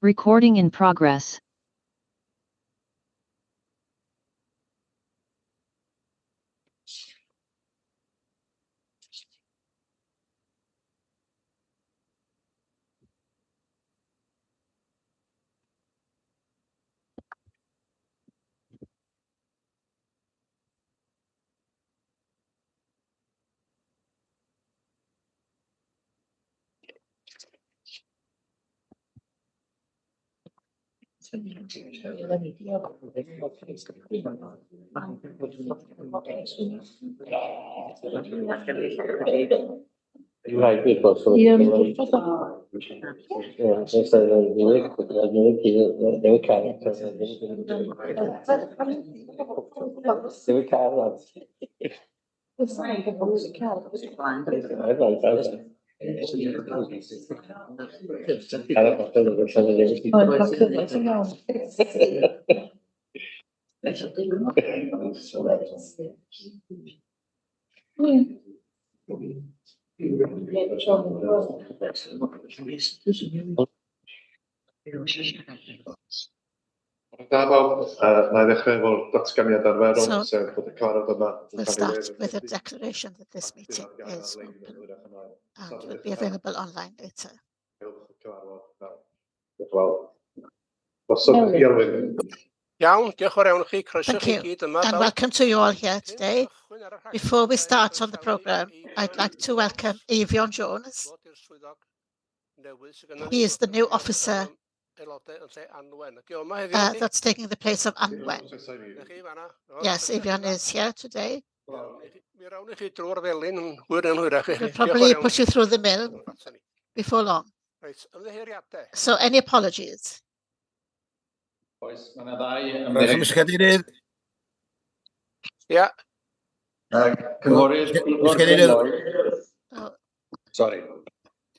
Recording in progress. So we'll start with a declaration that this meeting is open and will be available online later. Iawn, diolch yn fawr iawn i chi, croeso Thank chi you, gyd yma. and welcome to you all here today. Before we start on the programme, I'd like to welcome Evion Jones. He is the new officer that's taking the place of Anwen. Yes, Evion is here today. We'll probably push you through the mill before long. So any apologies? Yeah.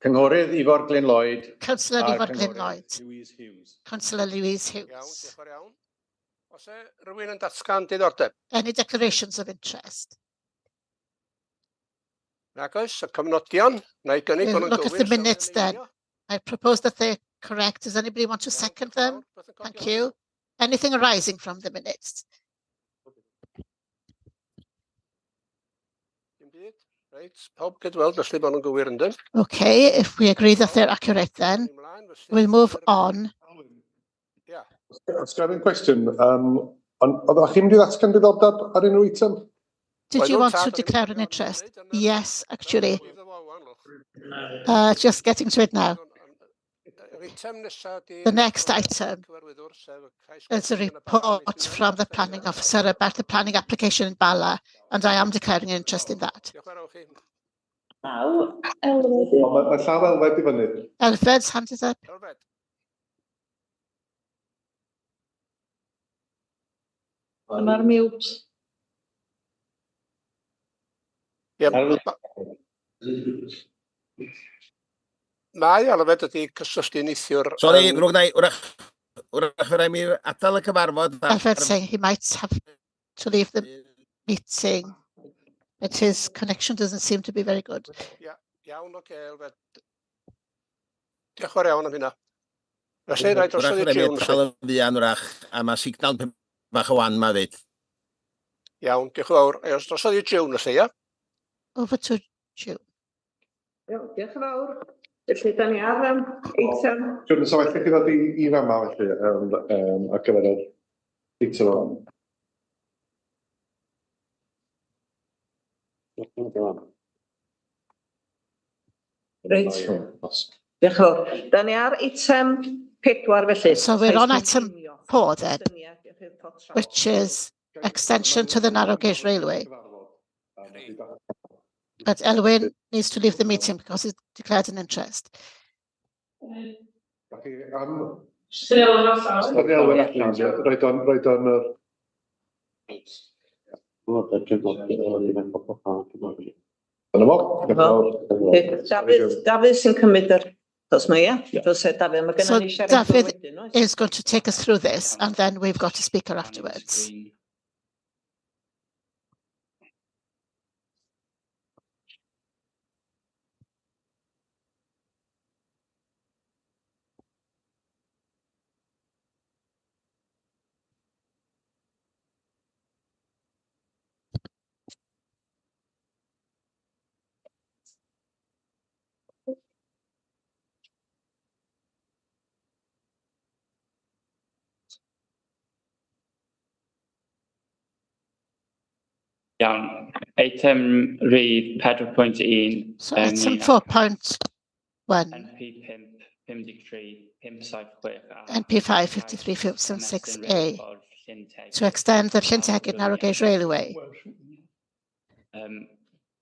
Cynghorydd Ifor Glyn Lloyd. Councillor Ifor Glyn Lloyd. Councillor Louise Hughes. Any declarations of interest? Nag oes, y cofnodion. We'll look at the minutes then. I propose that they're correct. Does anybody want to second them? Thank you. Anything arising from the minutes? Okay, if we agree that they're accurate then, we'll move on. Question. Oeddech chi'n mynd I ddatgan diddordeb ar unrhyw eitem? Did you want to declare an interest? Yes, actually. Just getting to it now. The next item is a report from the planning officer about the planning application in Bala, and I am declaring an interest in that. Elfed's hand is up. Ma'r mute. Mae Alfred ydi cysylltu neithiwr. Sorry, wrach fyddai mi adael y cyfarfod. Alfred saying he might have to leave the meeting, but his connection doesn't seem to be very good. Iawn, oce, Alfred. Diolch yn fawr iawn am hynna. Felly, rhaid drosodd I June. A mae signal bach o wan ma ddweud. Iawn, diolch yn fawr. Drosodd I June, felly, ia? Over to June. Diolch yn fawr. Felly, da ni ar eitem. June, so waith chi ddod I fama, felly, ar gyfer yr eitem o'n. Reit. Diolch yn fawr. Da ni ar eitem 4 felly. So we're on item 4 then, which is extension to the narrow gauge railway. But Elwyn needs to leave the meeting because he's declared an interest. David sy'n cymryd yr So David is going to take us through this, and then we've got a speaker afterwards. Iawn. Eitem rhif 4.1. So item 4.1, NP 553 NP 553 to extend the Llyn Tegid Narrow Gauge Railway.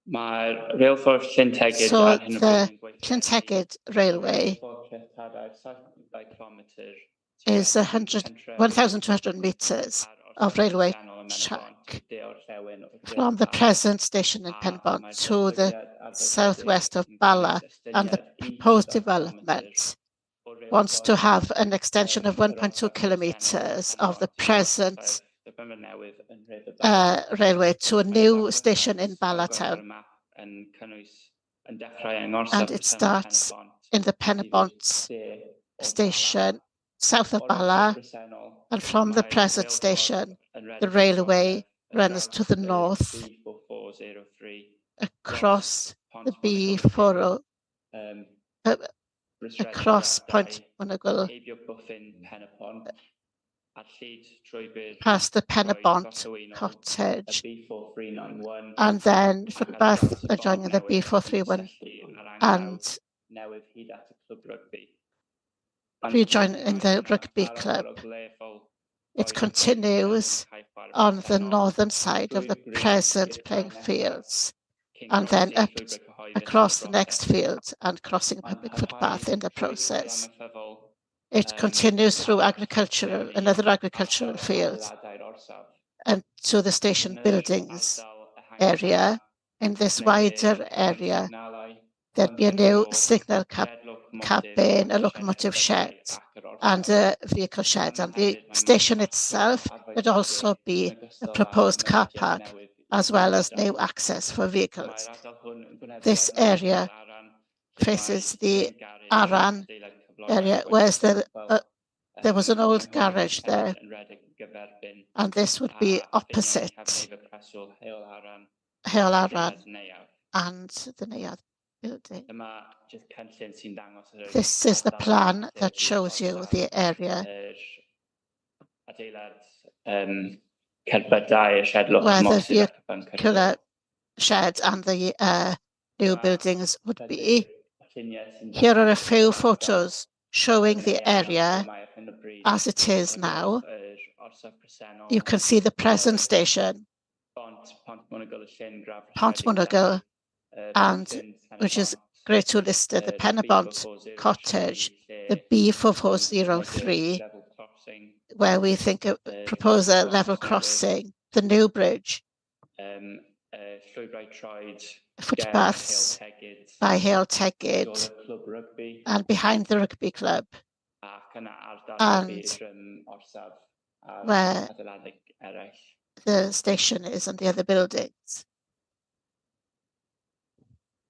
Mae'r rheilffordd Llyn Tegid So ar hyn o the bryd yn gweithredu Llyn Tegid Railway is 1,200 metres of railway track from the present station in Penbont to the southwest of Bala, and the proposed development wants to have an extension of 1.2 kilometres of the present railway to a new station in Bala town, and it starts in the Penbont station south of Bala, and from the present station the railway runs to the north across the B40 across Point Monogle past the Penabont cottage, and then footpath adjoining the B431 and rejoining the rugby club. It continues on the northern side of the present playing fields, and then up across the next field and crossing a public footpath in the process. It continues through another agricultural field and to the station buildings area. In this wider area, there'd be a new signal cabin, a locomotive shed, and a vehicle shed. And the station itself would also be a proposed car park, as well as new access for vehicles. This area faces the Aran area, whereas there was an old garage there, and this would be opposite Heol Aran and the Neuadd building. This is the plan that shows you the area where the vehicular shed and the new buildings would be. Here are a few photos showing the area as it is now. You can see the present station, Pont Monogle, and which is Great to listed, the Penabont cottage, the B4403, where we think propose a level crossing, the new bridge, footpaths by Heol Tegid and behind the rugby club, and where the station is and the other buildings.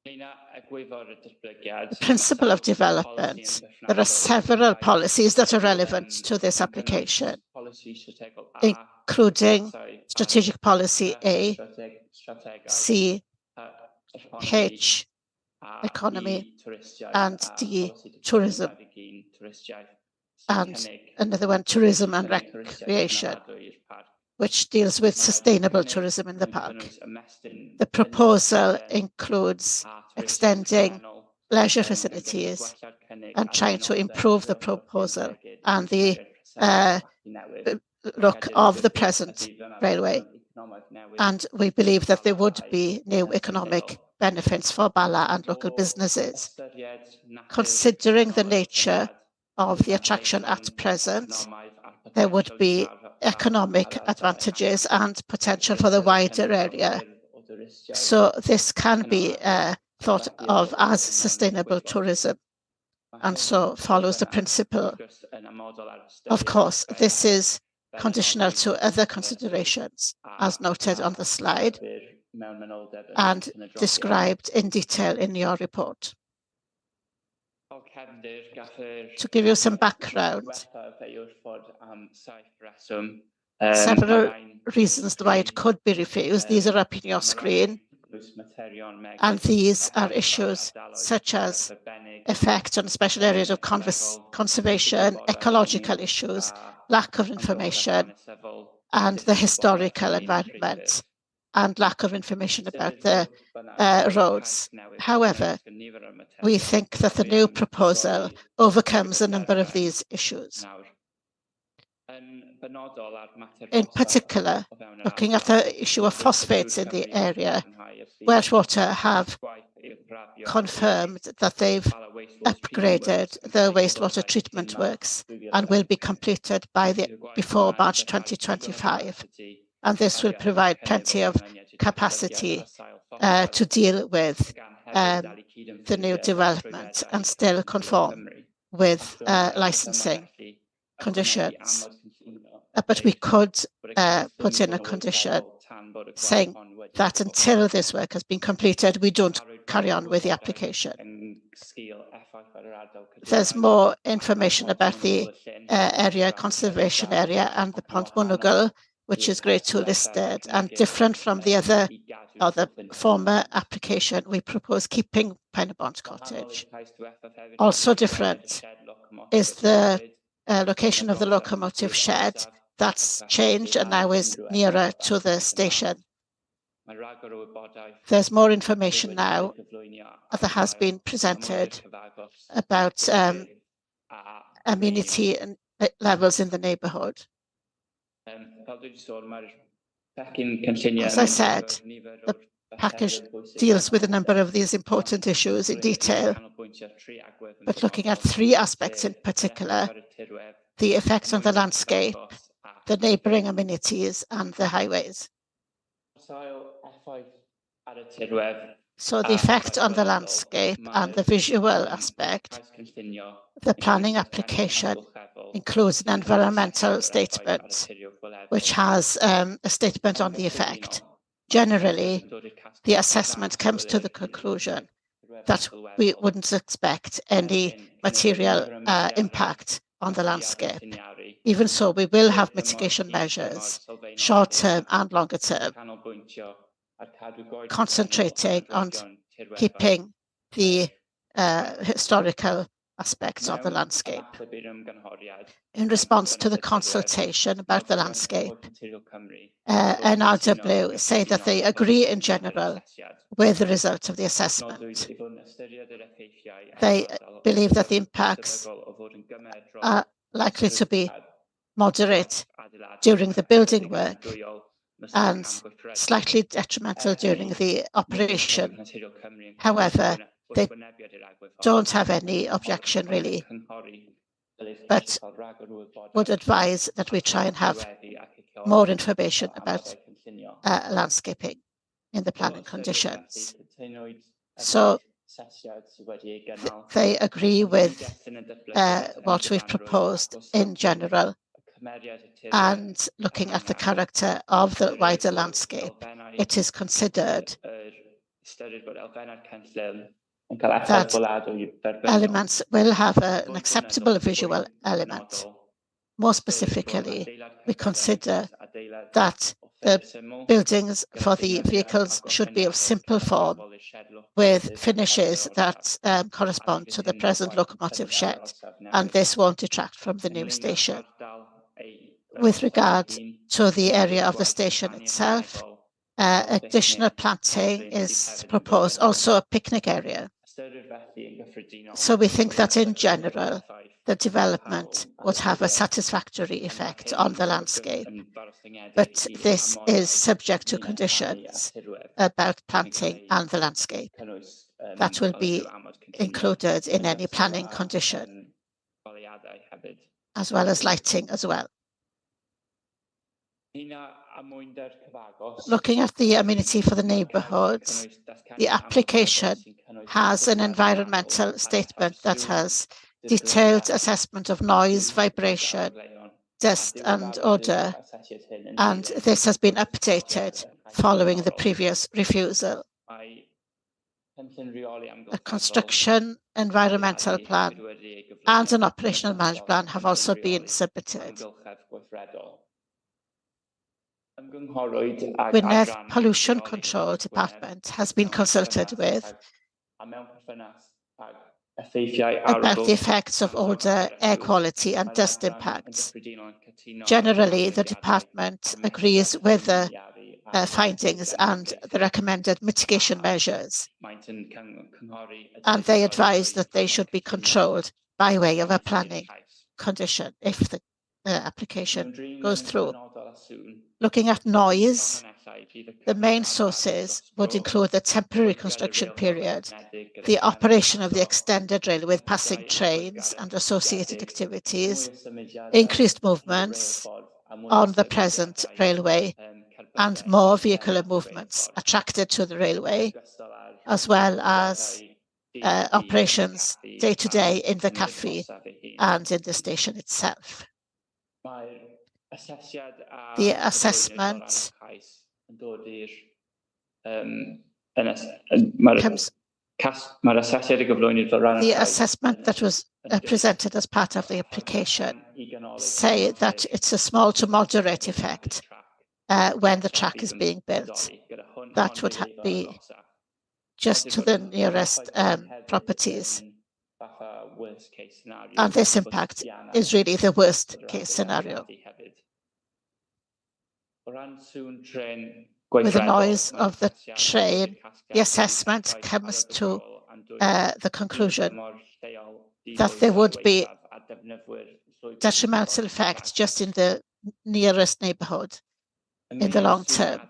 The principle of development. There are several policies that are relevant to this application, including Strategic Policy A, C, H, Economy, and D, Tourism, and another one, Tourism and Recreation, which deals with sustainable tourism in the park. The proposal includes extending leisure facilities and trying to improve the proposal and the look of the present railway. And we believe that there would be new economic benefits for Bala and local businesses. Considering the nature of the attraction at present, there would be economic advantages and potential for the wider area. So this can be thought of as sustainable tourism, and so follows the principle. Of course, this is conditional to other considerations, as noted on the slide and described in detail in your report. To give you some background, several reasons why it could be refused. These are up in your screen, and these are issues such as effect on special areas of conservation, ecological issues, lack of information, and the historical environment. and lack of information about the roads. However, we think that the new proposal overcomes a number of these issues. In particular, looking at the issue of phosphates in the area, Welshwater have confirmed that they've upgraded the wastewater treatment works and will be completed before March 2025. And this will provide plenty of capacity to deal with the new development and still conform with licensing conditions. But we could put in a condition saying that until this work has been completed, we don't carry on with the application. There's more information about the area conservation area and the Pont Monogle, which is Grade 2 listed, and different from the other or the former application. We propose keeping Penybont Cottage. Also different is the location of the locomotive shed. That's changed and now is nearer to the station. There's more information now that has been presented about amenity levels in the neighbourhood. As I said, the package deals with a number of these important issues in detail, but looking at three aspects in particular: the effect on the landscape, the neighbouring amenities, and the highways. So the effect on the landscape and the visual aspect, the planning application includes an environmental statement, which has a statement on the effect. Generally, the assessment comes to the conclusion that we wouldn't expect any material impact on the landscape. Even so, we will have mitigation measures, short-term and longer-term, concentrating on keeping the historical aspects of the landscape. In response to the consultation about the landscape, NRW say that they agree in general with the result of the assessment. They believe that the impacts are likely to be moderate during the building work and slightly detrimental during the operation. However, they don't have any objection really, but would advise that we try and have more information about landscaping in the planning conditions. So they agree with what we've proposed in general, and looking at the character of the wider landscape, it is considered that elements will have an acceptable visual element. More specifically, we consider that the buildings for the vehicles should be of simple form, with finishes that correspond to the present locomotive shed, and this won't detract from the new station. With regard to the area of the station itself, additional planting is proposed, also a picnic area. So we think that in general, the development would have a satisfactory effect on the landscape, but this is subject to conditions about planting and the landscape that will be included in any planning condition, as well as lighting as well. Looking at the amenity for the neighbourhoods, the application has an environmental statement that has detailed assessment of noise, vibration, dust and odour, and this has been updated following the previous refusal. A construction environmental plan and an operational management plan have also been submitted. Gwynedd Pollution Control Department has been consulted with about the effects of odour, air quality and dust impacts. Generally, the department agrees with the findings and the recommended mitigation measures. And they advised that they should be controlled by way of a planning condition if the application goes through. Looking at noise, the main sources would include the temporary construction period, the operation of the extended railway with passing trains and associated activities, increased movements on the present railway, and more vehicular movements attracted to the railway, as well as operations day-to-day in the cafe and in the station itself. The assessment that was presented as part of the application say that it's a small to moderate effect when the track is being built. That would be just to the nearest properties. And this impact is really the worst case scenario. With the noise of the train, the assessment comes to the conclusion that there would be detrimental effect just in the nearest neighbourhood in the long term.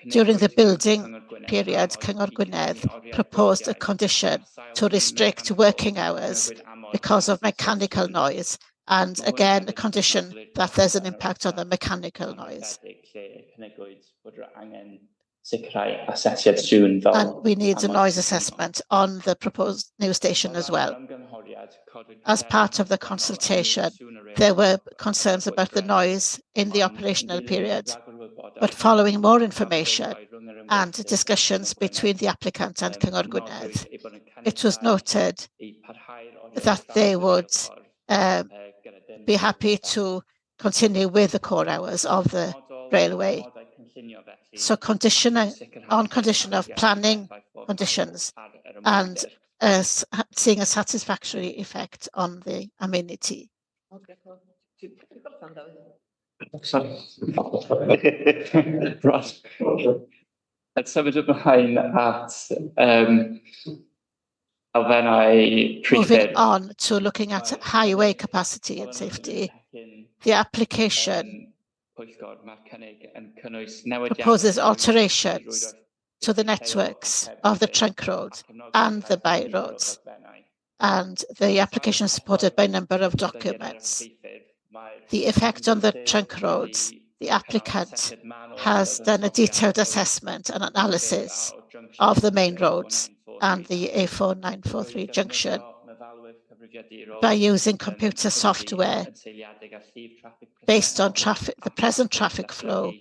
During the building period, Cyngor Gwynedd proposed a condition to restrict working hours because of mechanical noise, and again, a condition that there's an impact on the mechanical noise. And we need a noise assessment on the proposed new station as well. As part of the consultation, there were concerns about the noise in the operational period, but following more information and discussions between the applicant and Cyngor Gwynedd, it was noted that they would be happy to continue with the core hours of the railway. So on condition of planning conditions and seeing a satisfactory effect on the amenity. Ross, let's sum it up behind at moving on to looking at highway capacity and safety. The application proposes alterations to the networks of the trunk road and the by roads, and the application is supported by a number of documents. The effect on the trunk roads, the applicant has done a detailed assessment and analysis of the main roads and the A4943 junction by using computer software based on the present traffic flow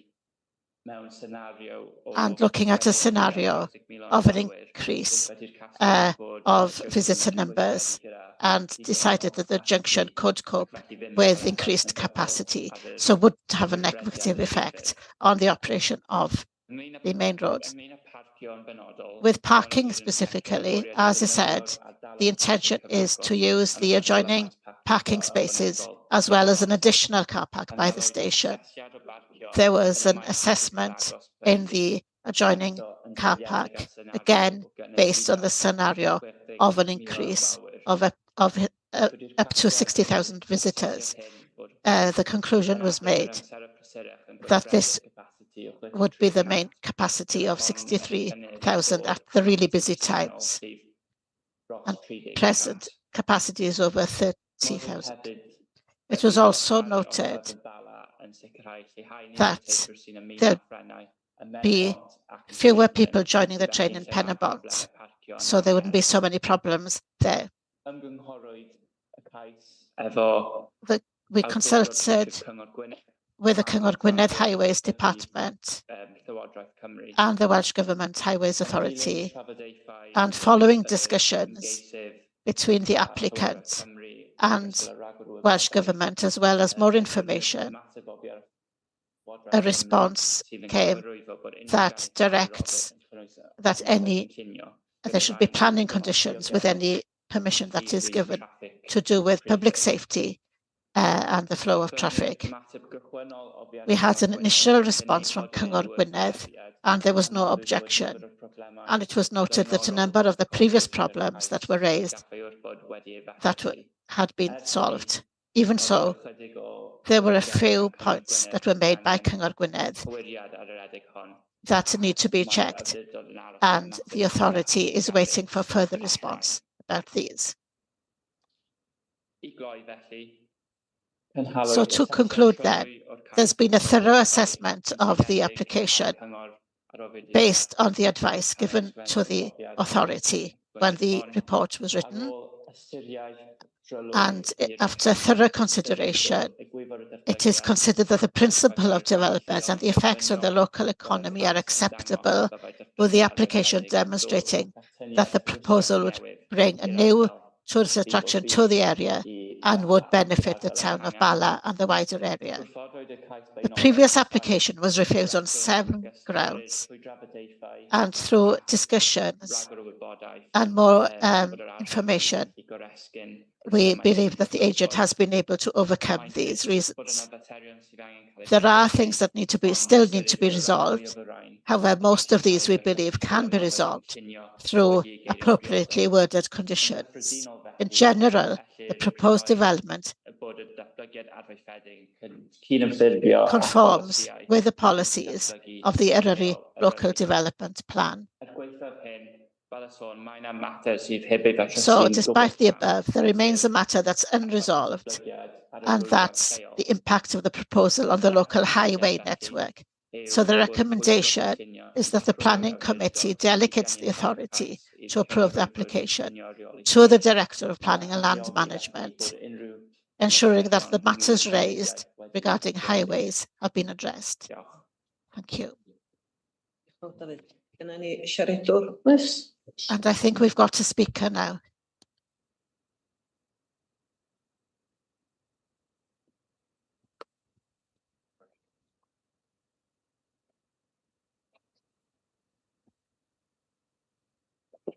and looking at a scenario of an increase of visitor numbers, and decided that the junction could cope with increased capacity, so would have a negative effect on the operation of the main road. With parking specifically, as I said, the intention is to use the adjoining parking spaces as well as an additional car park by the station. There was an assessment in the adjoining car park, again based on the scenario of an increase of up to 60,000 visitors. The conclusion was made that this would be the main capacity of 63,000 at the really busy times, and present capacity is over 30,000. It was also noted that there'd be fewer people joining the train in Penabont, so there wouldn't be so many problems there. We consulted with the Cyngor Gwynedd Highways Department and the Welsh Government Highways Authority, and following discussions between the applicant and Welsh Government, as well as more information, a response came that directs that there should be planning conditions with any permission that is given to do with public safety and the flow of traffic. We had an initial response from Cyngor Gwynedd, and there was no objection. And it was noted that a number of the previous problems that were raised had been solved. Even so, there were a few points that were made by Cyngor Gwynedd that need to be checked, and the authority is waiting for further response about these. So to conclude then, there's been a thorough assessment of the application based on the advice given to the authority when the report was written. And after thorough consideration, it is considered that the principle of development and the effects on the local economy are acceptable, with the application demonstrating that the proposal would bring a new tourist attraction to the area and would benefit the town of Bala and the wider area. The previous application was refused on 7 grounds, and through discussions and more information, we believe that the agent has been able to overcome these reasons. There are things that still need to be resolved. However, most of these we believe can be resolved through appropriately worded conditions. In general, the proposed development conforms with the policies of the Eryri Local Development Plan. So, despite the above, there remains a matter that's unresolved, and that's the impact of the proposal on the local highway network. So the recommendation is that the Planning Committee delegates the authority to approve the application to the Director of Planning and Land Management, ensuring that the matters raised regarding highways have been addressed. Thank you. And I think we've got a speaker now.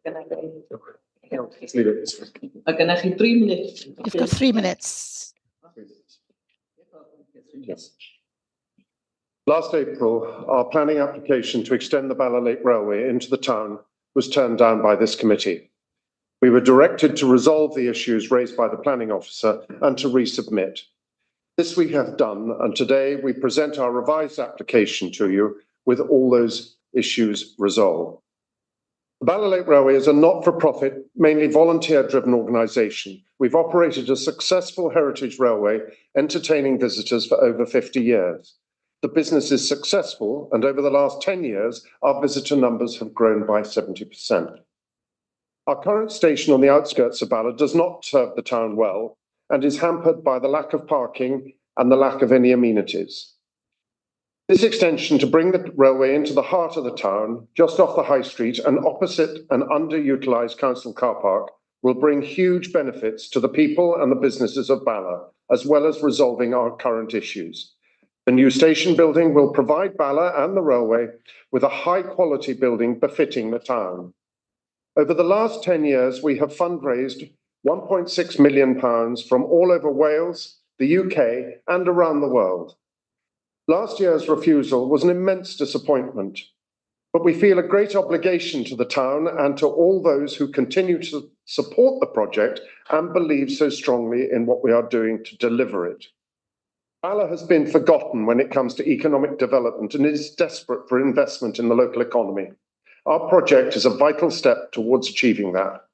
You've got 3 minutes. Yes. Last April, our planning application to extend the Bala Lake Railway into the town was turned down by this committee. We were directed to resolve the issues raised by the planning officer and to resubmit. This we have done, and today we present our revised application to you with all those issues resolved. The Bala Lake Railway is a not-for-profit, mainly volunteer-driven organisation. We've operated a successful heritage railway, entertaining visitors for over 50 years. The business is successful, and over the last 10 years, our visitor numbers have grown by 70%. Our current station on the outskirts of Bala does not serve the town well and is hampered by the lack of parking and the lack of any amenities. This extension to bring the railway into the heart of the town, just off the high street and opposite an underutilised council car park, will bring huge benefits to the people and the businesses of Bala, as well as resolving our current issues. The new station building will provide Bala and the railway with a high-quality building befitting the town. Over the last 10 years, we have fundraised £1.6 million from all over Wales, the UK, and around the world. Last year's refusal was an immense disappointment, but we feel a great obligation to the town and to all those who continue to support the project and believe so strongly in what we are doing to deliver it. Bala has been forgotten when it comes to economic development and is desperate for investment in the local economy. Our project is a vital step towards achieving that.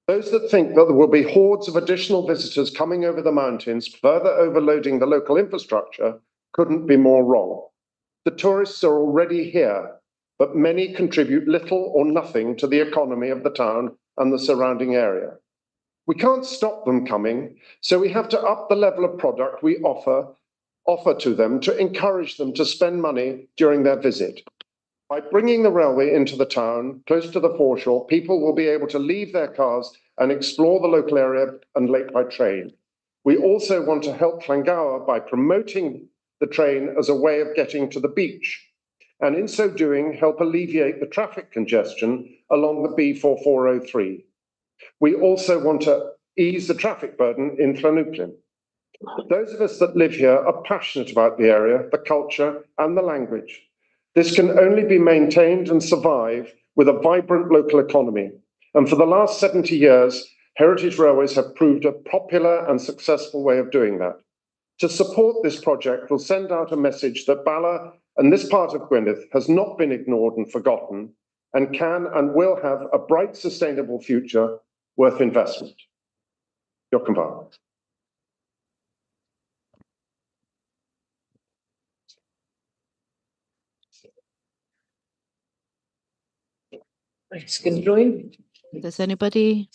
Those that think that there will be hordes of additional visitors coming over the mountains, further overloading the local infrastructure, couldn't be more wrong. The tourists are already here, but many contribute little or nothing to the economy of the town and the surrounding area. We can't stop them coming, so we have to up the level of product we offer to them to encourage them to spend money during their visit. By bringing the railway into the town, close to the foreshore, people will be able to leave their cars and explore the local area and lake by train. We also want to help Llangower by promoting the train as a way of getting to the beach, and in so doing, help alleviate the traffic congestion along the B4403. We also want to ease the traffic burden in Llanuwchllyn. Those of us that live here are passionate about the area, the culture, and the language. This can only be maintained and survive with a vibrant local economy. And for the last 70 years, Heritage Railways have proved a popular and successful way of doing that. To support this project, we'll send out a message that Bala and this part of Gwynedd has not been ignored and forgotten, and can and will have a bright, sustainable future worth investment. Diolch yn fawr. Does anybody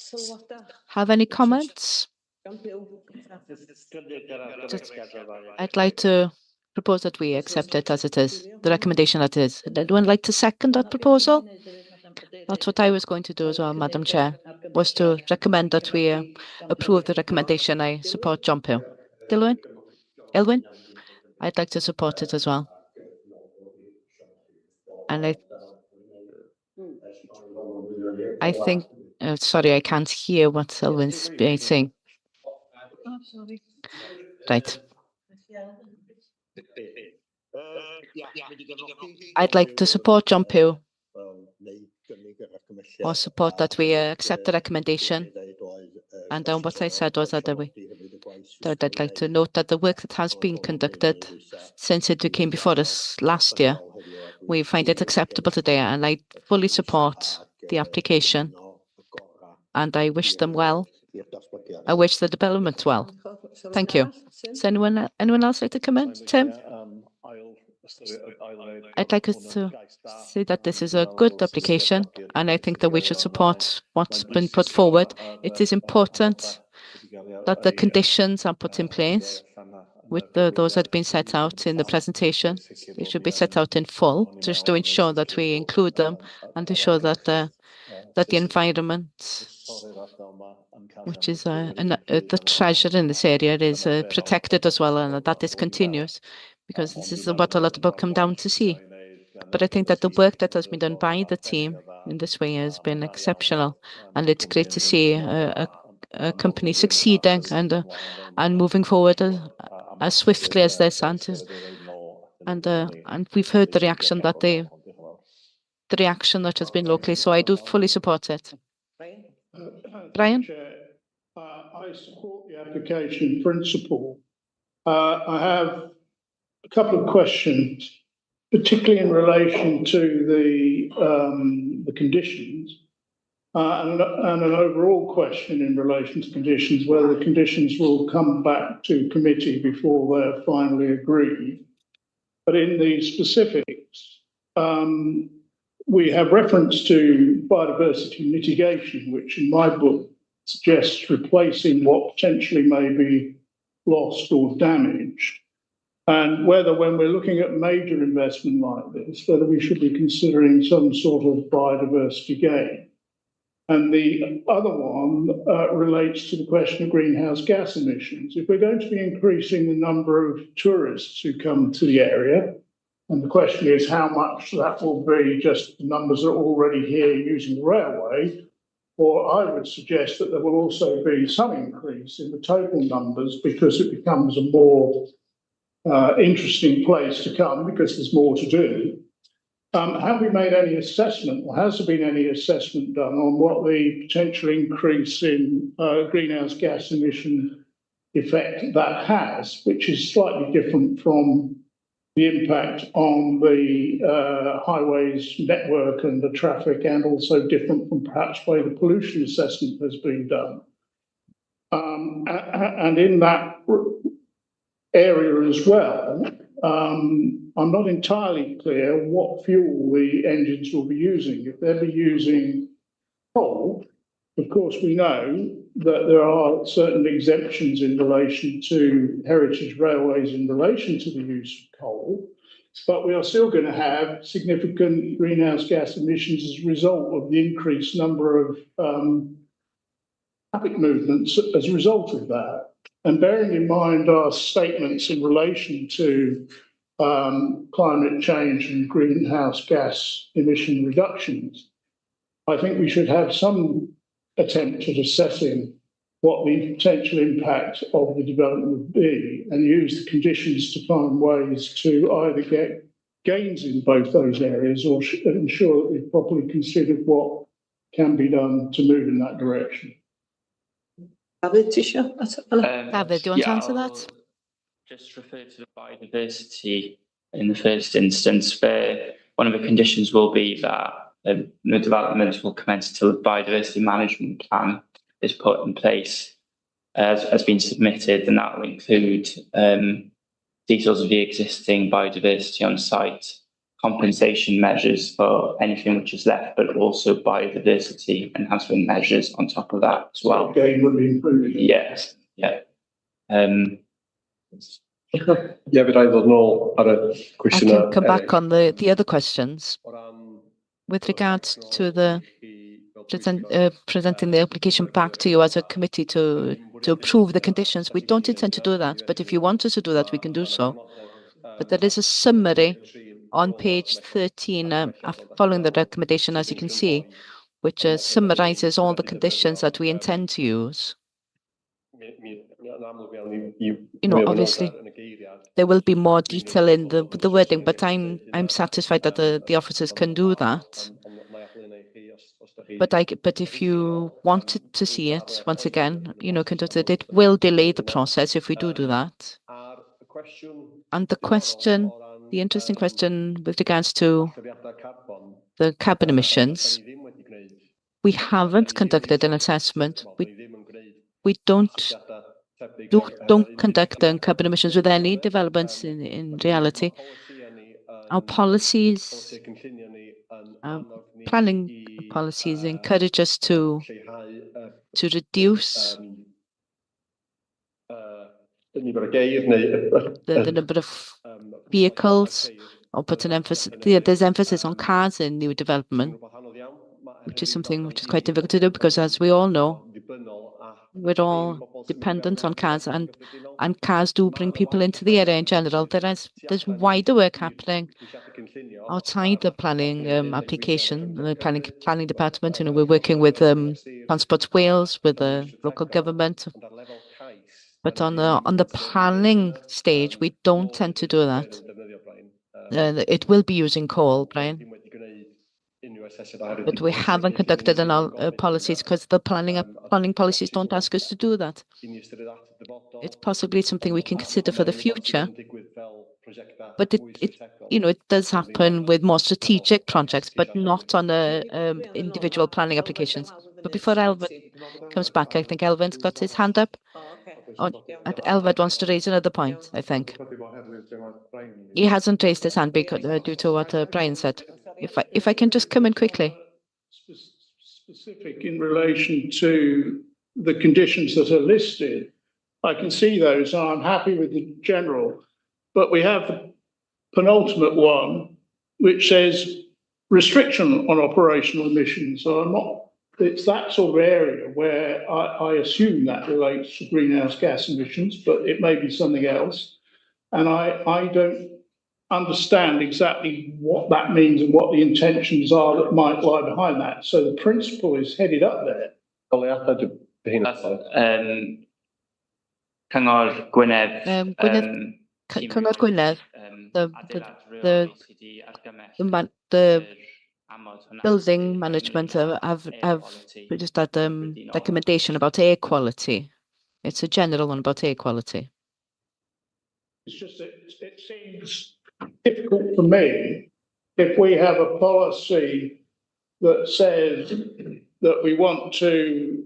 have any comments? I'd like to propose that we accept it as it is, the recommendation that is. Would anyone like to second that proposal? That's what I was going to do as well, Madam Chair, was to recommend that we approve the recommendation. I support John Peel. Elwyn? I'd like to support it as well. And I think, sorry, I can't hear what Elwyn's saying. Oh, sorry. Right. I'd like to support John Pugh, or support that we accept the recommendation. And what I said was that I'd like to note that the work that has been conducted since it came before us last year, we find it acceptable today, and I fully support the application, and I wish them well. I wish the development well. Thank you. Does anyone else like to comment? Tim? I'd like us to say that this is a good application, and I think that we should support what's been put forward. It is important that the conditions are put in place with those that have been set out in the presentation. They should be set out in full, just to ensure that we include them and to show that the environment, which is the treasure in this area, is protected as well, and that this continues, because this is what a lot of people come down to see. But I think that the work that has been done by the team in this way has been exceptional, and it's great to see a company succeeding and moving forward as swiftly as this, and we've heard the reaction that has been locally, so I do fully support it. Brian? I support the application in principle. I have a couple of questions, particularly in relation to the conditions, and an overall question in relation to conditions, whether the conditions will come back to committee before they're finally agreed. But in the specifics, we have reference to biodiversity mitigation, which in my book suggests replacing what potentially may be lost or damaged. And whether, when we're looking at major investment like this, whether we should be considering some sort of biodiversity gain. And the other one relates to the question of greenhouse gas emissions. If we're going to be increasing the number of tourists who come to the area, and the question is how much that will be just the numbers that are already here using the railway, or I would suggest that there will also be some increase in the total numbers because it becomes a more interesting place to come because there's more to do. Have we made any assessment, or has there been any assessment done on what the potential increase in greenhouse gas emission effect that has, which is slightly different from the impact on the highways network and the traffic, and also different from perhaps the way the pollution assessment has been done. And in that area as well, I'm not entirely clear what fuel the engines will be using. If they'll be using coal, of course we know that there are certain exemptions in relation to heritage railways in relation to the use of coal, but we are still going to have significant greenhouse gas emissions as a result of the increased number of traffic movements as a result of that. And bearing in mind our statements in relation to climate change and greenhouse gas emission reductions, I think we should have some attempt at assessing what the potential impact of the development would be and use the conditions to find ways to either get gains in both those areas or ensure that we've properly considered what can be done to move in that direction. David, David, do you want to answer that? I'll just refer to the biodiversity in the first instance, where one of the conditions will be that the development will commence until the biodiversity management plan is put in place, has been submitted, and that will include details of the existing biodiversity on site, compensation measures for anything which is left, but also biodiversity enhancement measures on top of that as well. Again, would be included. Yes, yeah. Yeah, but I don't know. I can come back on the other questions. With regards to the presenting the application back to you as a committee to approve the conditions, we don't intend to do that, but if you want us to do that, we can do so. But there is a summary on page 13 following the recommendation, as you can see, which summarizes all the conditions that we intend to use. Obviously, there will be more detail in the wording, but I'm satisfied that the officers can do that. But if you wanted to see it, once again, it will delay the process if we do that. And the interesting question with regards to the carbon emissions, we haven't conducted an assessment. We don't conduct carbon emissions with any developments in reality. Our policies, planning policies encourage us to reduce the number of vehicles, or put an emphasis. There's emphasis on cars in new development, which is something which is quite difficult to do because, as we all know, we're all dependent on cars, and cars do bring people into the area in general. There's wider work happening outside the planning application, the planning department. We're working with Transport Wales, with the local government. But on the planning stage, we don't tend to do that. It will be using coal, Brian. But we haven't conducted policies because the planning policies don't ask us to do that. It's possibly something we can consider for the future. But it does happen with more strategic projects, but not on individual planning applications. But before Elfed comes back, I think Elfed's got his hand up. Elfed wants to raise another point, I think. He hasn't raised his hand because, due to what Brian said. If I can just come in quickly. Specific in relation to the conditions that are listed, I can see those, and I'm happy with the general. But we have the penultimate one, which says restriction on operational emissions. So it's that sort of area where I assume that relates to greenhouse gas emissions, but it may be something else. And I don't understand exactly what that means and what the intentions are that might lie behind that. So the principle is headed up there. Cyngor Gwynedd. Cyngor Gwynedd, the building management have produced that recommendation about air quality. It's a general one about air quality. It's just it seems difficult for me if we have a policy that says that we want to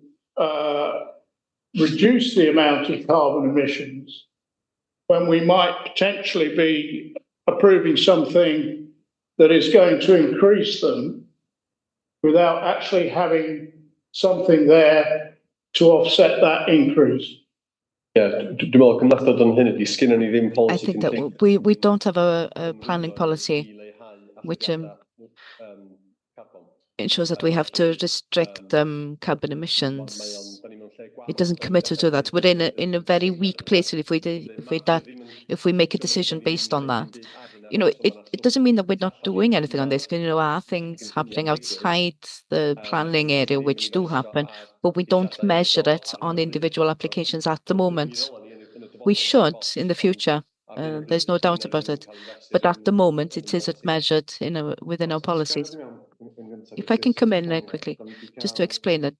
reduce the amount of carbon emissions when we might potentially be approving something that is going to increase them without actually having something there to offset that increase. Yeah, I think that we don't have a planning policy which ensures that we have to restrict carbon emissions. It doesn't commit to do that. We're in a very weak place if we make a decision based on that. it doesn't mean that we're not doing anything on this. Are things happening outside the planning area which do happen, but we don't measure it on individual applications at the moment. We should in the future. There's no doubt about it. But at the moment, it isn't measured within our policies. If I can come in quickly, just to explain that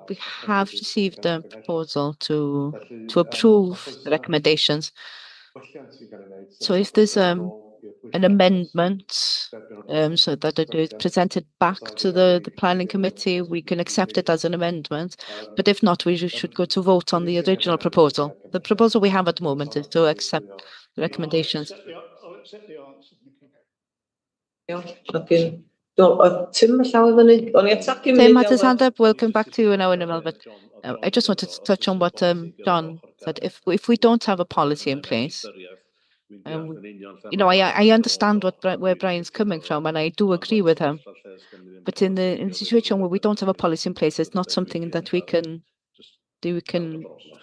we have received a proposal to approve the recommendations. So if there's an amendment so that it is presented back to the planning committee, we can accept it as an amendment. But if not, we should go to vote on the original proposal. The proposal we have at the moment is to accept the recommendations. I'll accept the answer. Tim had his hand up. We'll come back to you now in a minute. But I just wanted to touch on what John said. If we don't have a policy in place, I understand where Brian's coming from, and I do agree with him. But in the situation where we don't have a policy in place, it's not something that we can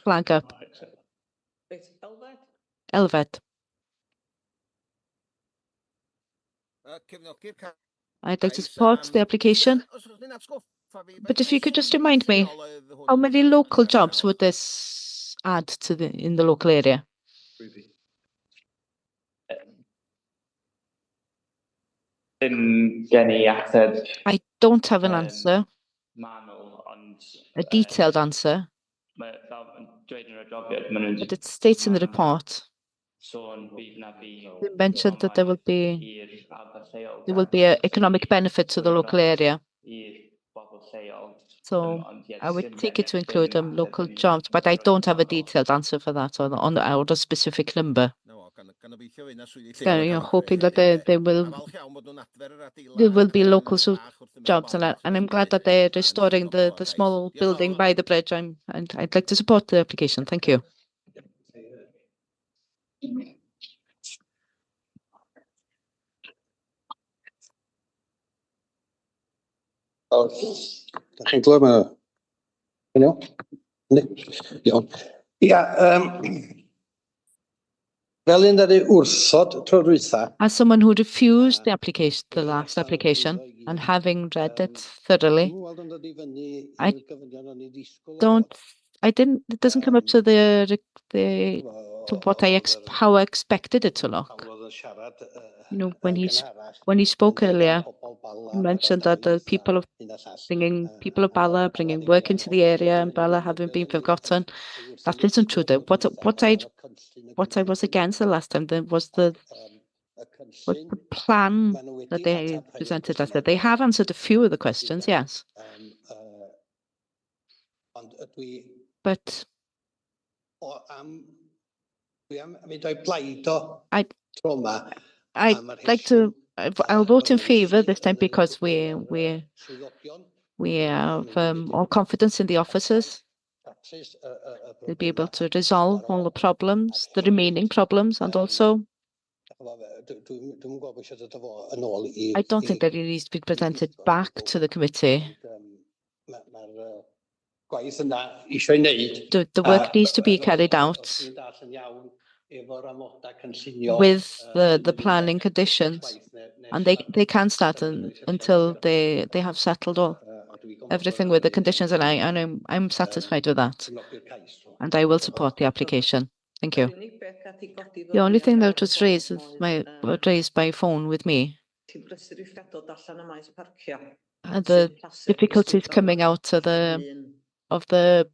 flag up. Elvet. I'd like to support the application. But if you could just remind me, how many local jobs would this add to in the local area? I don't have an answer, a detailed answer, but it states in the report. They mentioned that there will be an economic benefit to the local area. So I would take it to include local jobs, but I don't have a detailed answer for that on a specific number. Hoping that there will be local jobs, and I'm glad that they're restoring the small building by the bridge. And I'd like to support the application. Thank you. Dach chi'n glwad ma? Fel un ddaru wrthod tro dwytha. As someone who refused the last application, and having read it thoroughly, it doesn't come up to how I expected it to look. When he spoke earlier, he mentioned that the people of Bala bringing work into the area, and Bala having been forgotten. That isn't true, though. What I was against the last time was the plan that they presented us. That they have answered a few of the questions, yes. But I'll vote in favour this time because we have all confidence in the officers. They'll be able to resolve all the problems, the remaining problems, and also I don't think that it needs to be presented back to the committee. The work needs to be carried out with the planning conditions, and they can start until they have settled everything with the conditions, and I'm satisfied with that, and I will support the application. Thank you. The only thing that was raised by phone with me are the difficulties coming out of the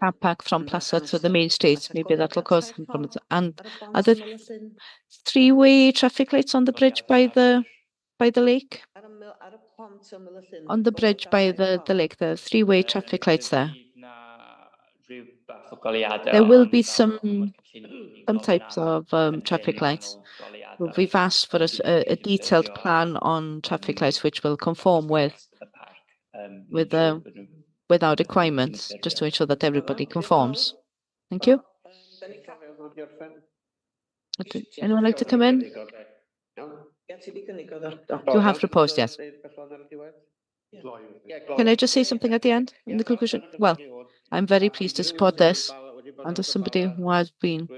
car park from Plaza to the main street. Maybe that will cause some problems. And are there three-way traffic lights on the bridge by the lake? On the bridge by the lake, there are three-way traffic lights there. There will be some types of traffic lights. We've asked for a detailed plan on traffic lights which will conform with our requirements, just to ensure that everybody conforms. Thank you. Anyone like to come in? You have proposed, yes. Can I just say something at the end, in the conclusion? Well, I'm very pleased to support this, and as somebody who has been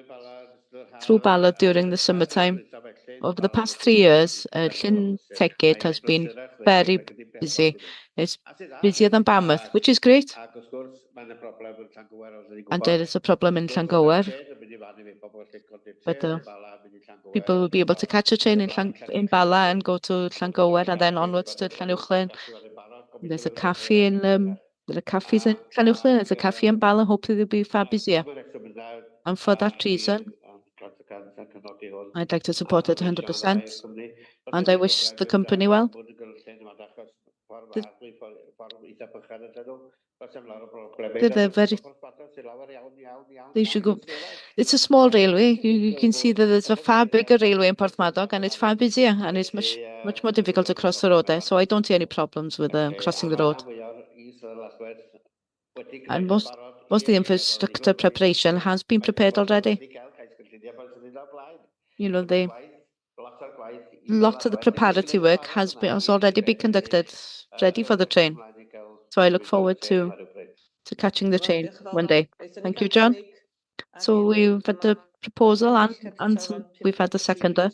through Bala during the summertime, over the past 3 years, Llyn Tegid has been very busy. It's busier than Bamouth, which is great. And there is a problem in Llangower, but people will be able to catch a train in Bala and go to Llangower and then onwards to Llanuwchllyn. There's a cafe in there are cafes in Llanuwchllyn, there's a cafe in Bala. Hopefully they'll be far busier. And for that reason, I'd like to support it 100%. And I wish the company well. They're very, they should go. It's a small railway. You can see that there's a far bigger railway in Porthmadog and it's far busier and it's much more difficult to cross the road there. So I don't see any problems with crossing the road. And most of the infrastructure preparation has been prepared already. You know, lots of the preparatory work has already been conducted, ready for the train. So I look forward to catching the train one day. Thank you, John. So we've had the proposal and we've had the seconder.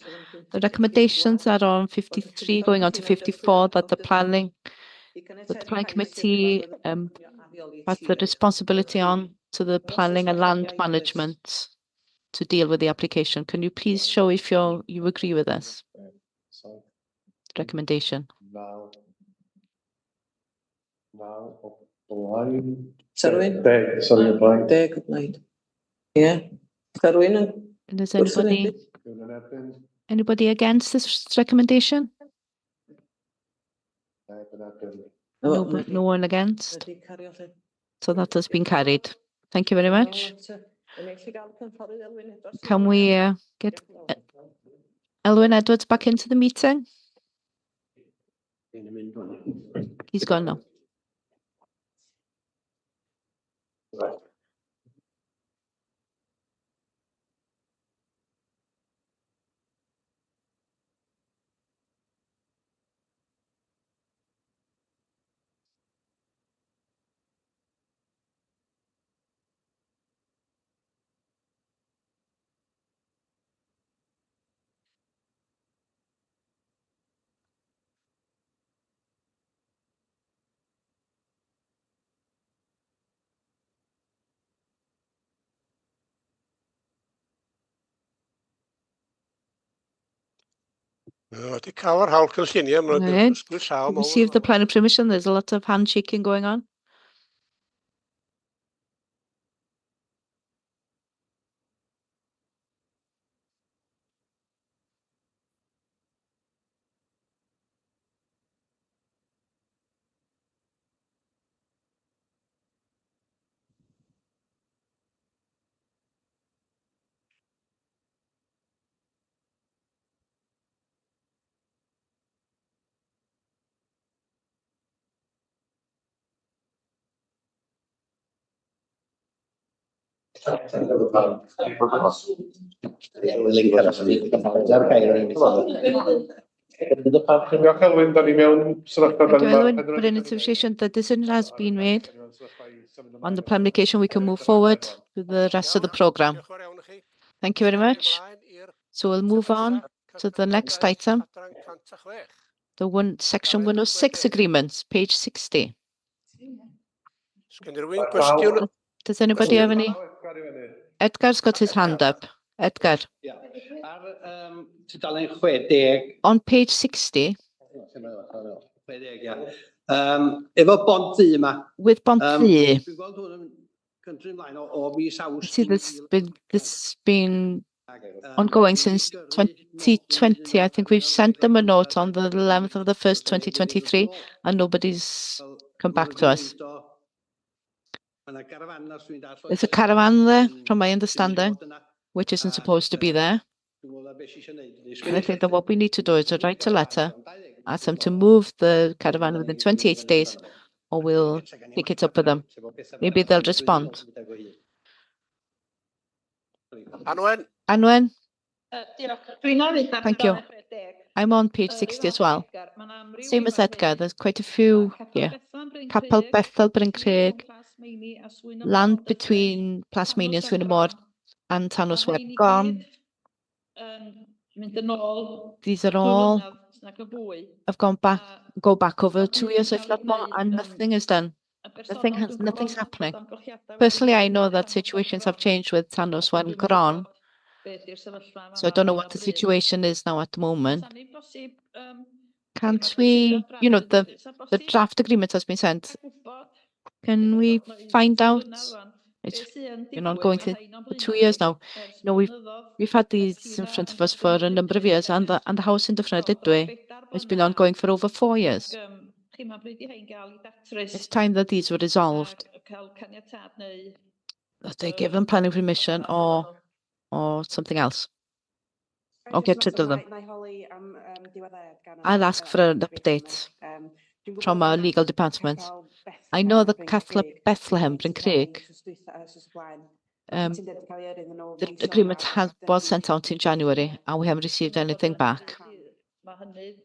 The recommendations are on 53 going on to 54 that the planning committee has the responsibility on to the planning and land management to deal with the application. Can you please show if you agree with this recommendation? Yeah. Is anybody against this recommendation? No one against. So that has been carried. Thank you very much. Can we get Elwyn Edwards back into the meeting? He's gone now. Wedi cael yr hawl cynllunio, mae'n ysgwyd llaw. Received the planning permission. There's a lot of handshaking going on. But in association, the decision has been made on the publication. We can move forward with the rest of the program. Thank you very much. So we'll move on to the next item. Section 106 agreements, page 60. Does anybody have any? Edgar's got his hand up. Edgar. On page 60. With bond fee. See, this has been ongoing since 2020. I think we've sent them a note on the 11th of the 1st, 2023, and nobody's come back to us. There's a caravan there, from my understanding, which isn't supposed to be there. And I think that what we need to do is to write a letter, ask them to move the caravan within 28 days, or we'll pick it up with them. Maybe they'll respond. Anwen? Thank you. I'm on page 60 as well. Same as Edgar, there's quite a few here. Capel Bethel, Bryn Craig, land between Plasmania, Swynmore and Tanos Web gone. These are all have go back over 2 years, if not more, and nothing is done. Nothing's happening. Personally, I know that situations have changed with Tanos Wen Gron, so I don't know what the situation is now at the moment. Can't we, the draft agreement has been sent. Can we find out? It's been ongoing for 2 years now. We've had these in front of us for a number of years, and the house in Dyffryn Dydwy has been ongoing for over 4 years. It's time that these were resolved. That they given planning permission or something else. Or get rid of them. I'll ask for an update from our legal department. I know that Catholic Bethlehem, Bryn Craig, the agreement was sent out in January and we haven't received anything back. I think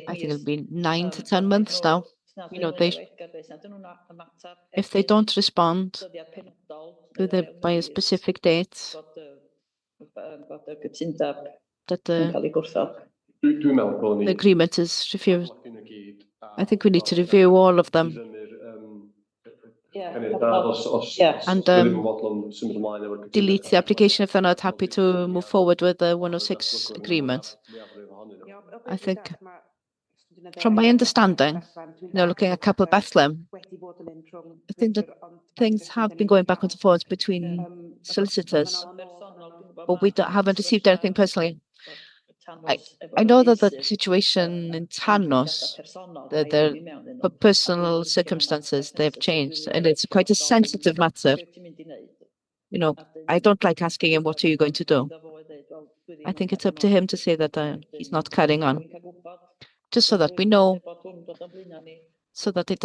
it'll be 9 to 10 months now. If they don't respond by a specific date, that the agreement is refused. I think we need to review all of them. And delete the application if they're not happy to move forward with the 106 agreement. I think, from my understanding, looking at Capel Bethlehem, I think that things have been going back and forth between solicitors, but we haven't received anything personally. I know that the situation in Tanos, for personal circumstances, they've changed, and it's quite a sensitive matter. I don't like asking him, what are you going to do? I think it's up to him to say that he's not carrying on, just so that we know, so that it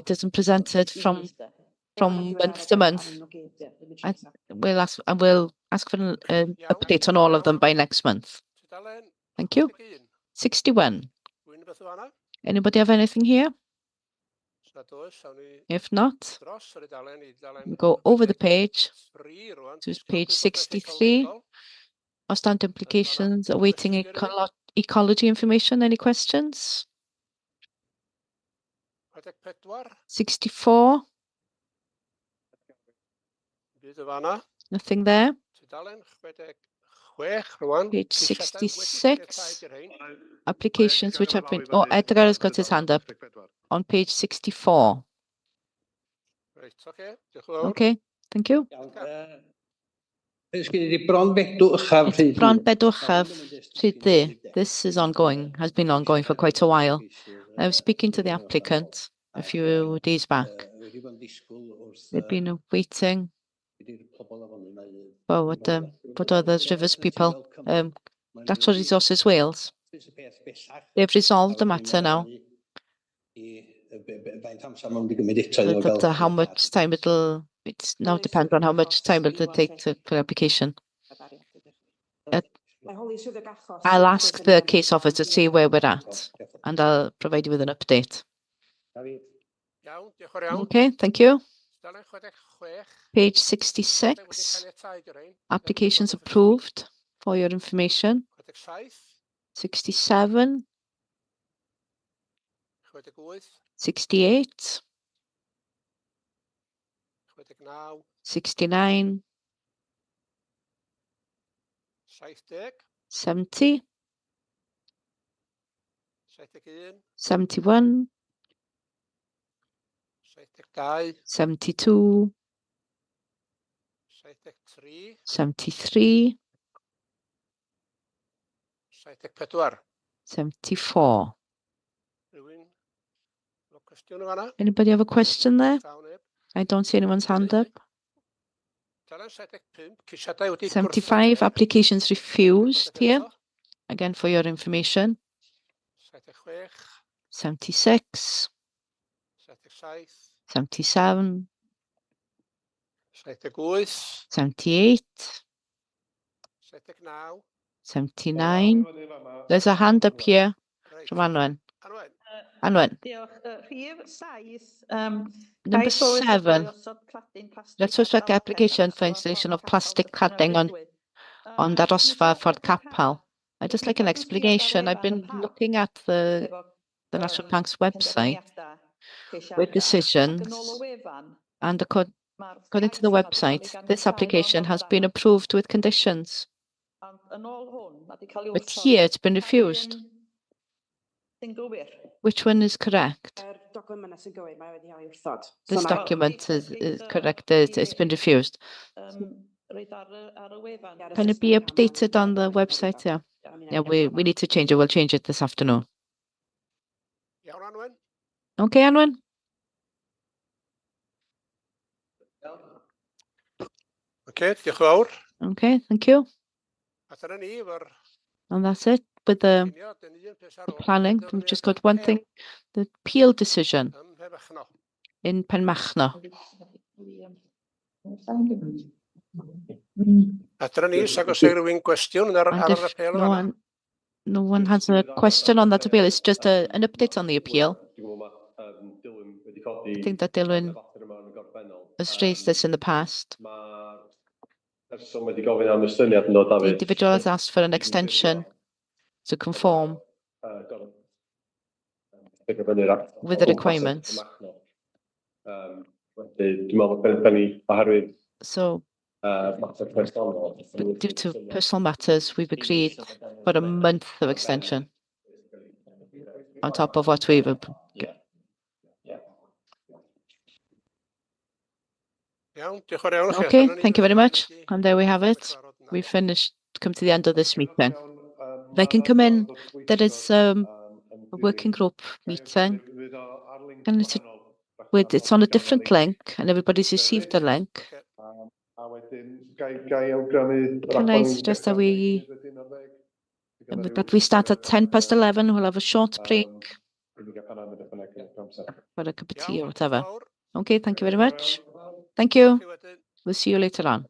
isn't presented from month to month. I will ask for an update on all of them by next month. Thank you. 61. Anybody have anything here? If not, we go over the page to page 63. Outstanding implications, awaiting ecology information. Any questions? 64. Nothing there. Page 66. Applications which have been... Oh, Edgar has got his hand up on page 64. Okay, thank you. It's Bron Bedwchaf Rhydd. This is ongoing, has been ongoing for quite a while. I was speaking to the applicant a few days back. They've been waiting for what other rivers people, Natural Resources Wales. They've resolved the matter now. How much time it now depends on how much time it'll take for application. I'll ask the case officer to see where we're at, and I'll provide you with an update. Okay, thank you. Page 66. Applications approved for your information. 67. 68. 69. 70. 71. 72. 73. 74. Anybody have a question there? I don't see anyone's hand up. 75 applications refused here. Again, for your information. 76. 77. 78. 79. There's a hand up here from Anwen. Anwen. Number 7. Let's respect the application for installation of plastic cladding on Darosfa Ford Capel. I'd just like an explanation. I've been looking at the National Bank's website with decisions, and according to the website, this application has been approved with conditions. But here it's been refused. Which one is correct? This document is correct. It's been refused. Can it be updated on the website? Yeah. Yeah, we need to change it. We'll change it this afternoon. Okay, Anwen? Okay, diolch yn fawr. Okay, thank you. A dyna ni efo'r And that's it with the cinio, dyn ni yn peth ar ôl. planning. We've just got one thing, the appeal decision Ym Mhefachno. in Penmachno. A dyna ni, sag os yw rhywun gwestiwn ar And yr if apel no one has a question on that appeal, it's just an update on the appeal. I think that Dilwyn has raised this in the past. The individual has asked for an extension to conform with the requirements. So, due to personal matters, we've agreed for a month of extension on top of what we've. Okay, thank you very much. And there we have it. We finished, come to the end of this meeting. If I can come in, there is a working group meeting. And it's on a different link, and everybody's received a link. Can I suggest that we start at 11:10? We'll have a short break for a cup of tea or whatever. Okay, thank you very much. Thank you. We'll see you later on.